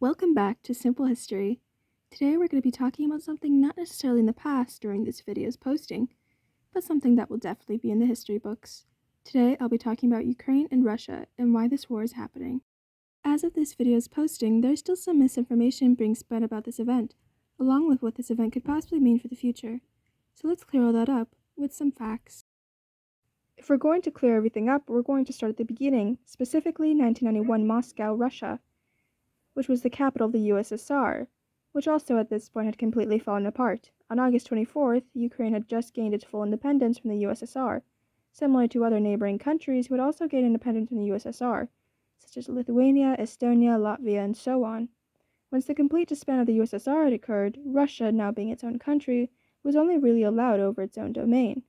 Welcome back to Simple History. Today we're going to be talking about something not necessarily in the past during this video's posting, but something that will definitely be in the history books. Today I'll be talking about Ukraine and Russia and why this war is happening. As of this video's posting, there's still some misinformation being spread about this event, along with what this event could possibly mean for the future. So let's clear all that up with some facts. If we're going to clear everything up, we're going to start at the beginning, specifically 1991 Moscow, Russia, which was the capital of the USSR, which also at this point had completely fallen apart. On August 24th, Ukraine had just gained its full independence from the USSR, similar to other neighboring countries who had also gained independence from the USSR, such as Lithuania, Estonia, Latvia, and so on. Once the complete disband of the USSR had occurred, Russia, now being its own country, was only really allowed over its own domain.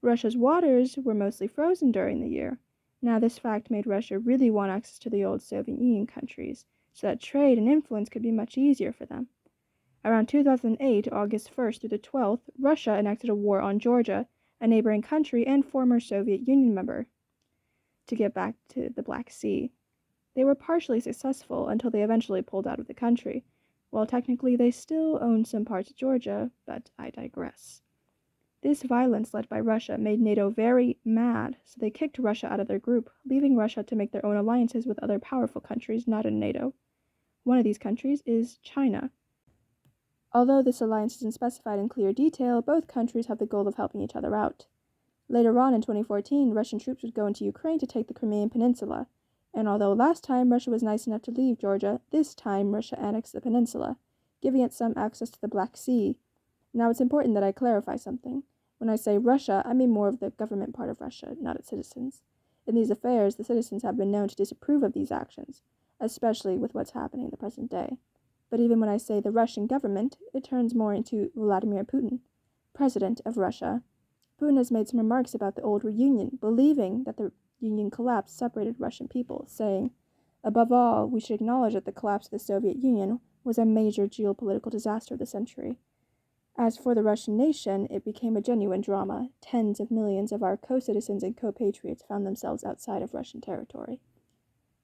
Russia's waters were mostly frozen during the year. Now this fact made Russia really want access to the old Soviet Union countries, so that trade and influence could be much easier for them. Around 2008, August 1st through the 12th, Russia enacted a war on Georgia, a neighboring country and former Soviet Union member, to get back to the Black Sea. They were partially successful until they eventually pulled out of the country. Well, technically they still owned some parts of Georgia, but I digress. This violence led by Russia made NATO very mad, so they kicked Russia out of their group, leaving Russia to make their own alliances with other powerful countries not in NATO. One of these countries is China. Although this alliance isn't specified in clear detail, both countries have the goal of helping each other out. Later on in 2014, Russian troops would go into Ukraine to take the Crimean Peninsula, and although last time Russia was nice enough to leave Georgia, this time Russia annexed the peninsula, giving it some access to the Black Sea. Now it's important that I clarify something. When I say Russia, I mean more of the government part of Russia, not its citizens. In these affairs, the citizens have been known to disapprove of these actions, especially with what's happening in the present day. But even when I say the Russian government, it turns more into Vladimir Putin, president of Russia. Putin has made some remarks about the old Union, believing that the Union collapse separated Russian people, saying, "Above all, we should acknowledge that the collapse of the Soviet Union was a major geopolitical disaster of the century. As for the Russian nation, it became a genuine drama. Tens of millions of our co-citizens and co-patriots found themselves outside of Russian territory."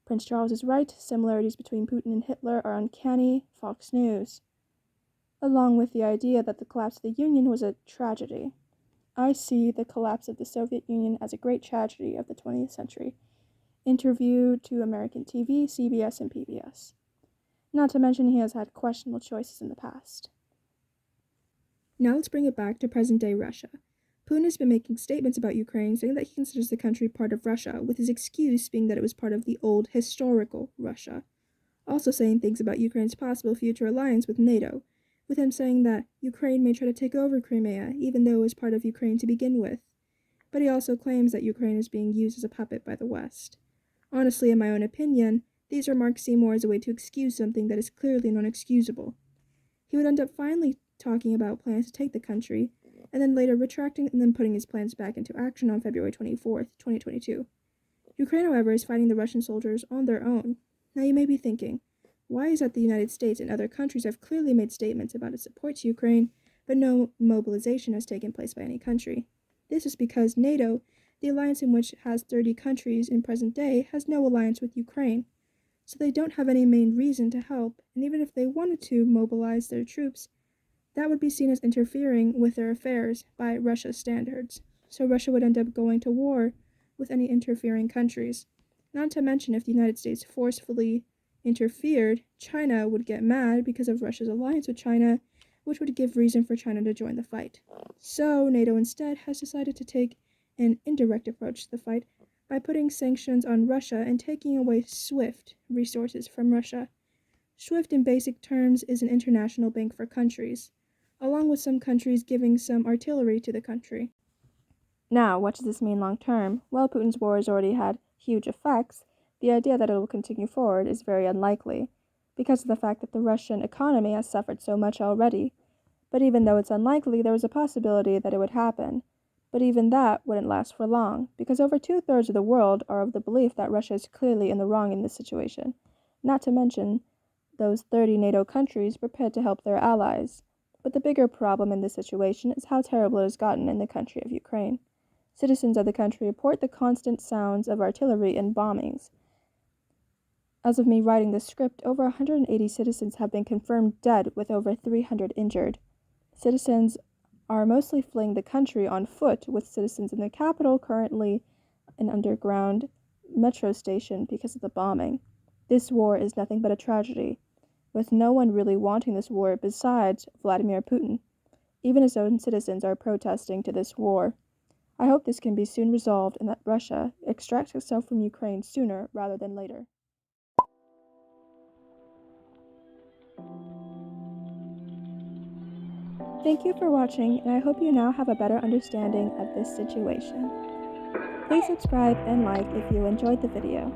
Prince Charles is right. Similarities between Putin and Hitler are uncanny. Fox News. Along with the idea that the collapse of the Union was a tragedy. I see the collapse of the Soviet Union as a great tragedy of the 20th century. Interview to American TV, CBS, and PBS. Not to mention he has had questionable choices in the past. Now let's bring it back to present-day Russia. Putin has been making statements about Ukraine, saying that he considers the country part of Russia, with his excuse being that it was part of the old historical Russia. Also saying things about Ukraine's possible future alliance with NATO, with him saying that Ukraine may try to take over Crimea, even though it was part of Ukraine to begin with. But he also claims that Ukraine is being used as a puppet by the West. Honestly, in my own opinion, these remarks seem more as a way to excuse something that is clearly non-excusable. He would end up finally talking about plans to take the country, and then later retracting and then putting his plans back into action on February 24th, 2022. Ukraine, however, is fighting the Russian soldiers on their own. Now you may be thinking, why is it the United States and other countries have clearly made statements about its support to Ukraine, but no mobilization has taken place by any country? This is because NATO, the alliance in which has 30 countries in present day, has no alliance with Ukraine. So they don't have any main reason to help, and even if they wanted to mobilize their troops, that would be seen as interfering with their affairs by Russia's standards. So Russia would end up going to war with any interfering countries. Not to mention, if the United States forcefully interfered, China would get mad because of Russia's alliance with China, which would give reason for China to join the fight. So NATO instead has decided to take an indirect approach to the fight by putting sanctions on Russia and taking away SWIFT resources from Russia. SWIFT in basic terms is an international bank for countries, along with some countries giving some artillery to the country. Now, what does this mean long term? Well, Putin's war has already had huge effects. The idea that it will continue forward is very unlikely, because of the fact that the Russian economy has suffered so much already. But even though it's unlikely, there is a possibility that it would happen. But even that wouldn't last for long, because over 2/3 of the world are of the belief that Russia is clearly in the wrong in this situation, not to mention those 30 NATO countries prepared to help their allies. But the bigger problem in this situation is how terrible it has gotten in the country of Ukraine. Citizens of the country report the constant sounds of artillery and bombings. As of me writing this script, over 180 citizens have been confirmed dead with over 300 injured. Citizens are mostly fleeing the country on foot, with citizens in the capital currently an underground metro station because of the bombing. This war is nothing but a tragedy, with no one really wanting this war besides Vladimir Putin. Even his own citizens are protesting to this war. I hope this can be soon resolved and that Russia extracts itself from Ukraine sooner rather than later. Thank you for watching, and I hope you now have a better understanding of this situation. Please subscribe and like if you enjoyed the video.